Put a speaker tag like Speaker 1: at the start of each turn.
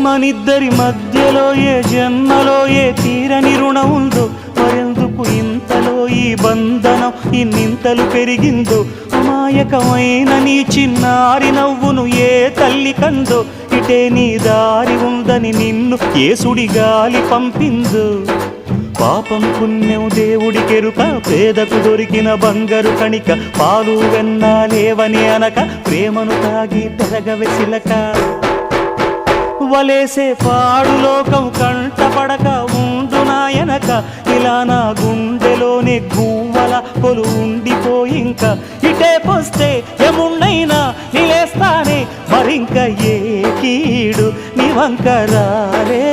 Speaker 1: మనిద్దరి మధ్యలో ఏ జన్మలో ఏ తీరని రుణం ఉందో, మరెందుకు ఇంతలో ఈ బంధనం ఇన్నింతలు పెరిగిందో, అమాయకమైన నీ చిన్నారి నవ్వును ఏ తల్లి కందో, ఇటే నీ దారి ఉందని నిన్ను ఏ సుడి గాలి పంపిందో. పాపం పుణ్యం దేవుడికెరుక, పేదకు దొరికిన బంగారు కణిక, పాలు వెన్నాలేవని అనక ప్రేమను తాగి పెరగవెసిలక. వలేసే పాడు లోకం కంటపడక ఉండు నాయనక, ఇలా నా గుండెలోనే గువ్వల కొలు ఉండిపోయింక. ఇటే పోస్తే ఎమున్నైనా నిలేస్తానే, మరింక ఏ కీడు నీ వంక రాలే.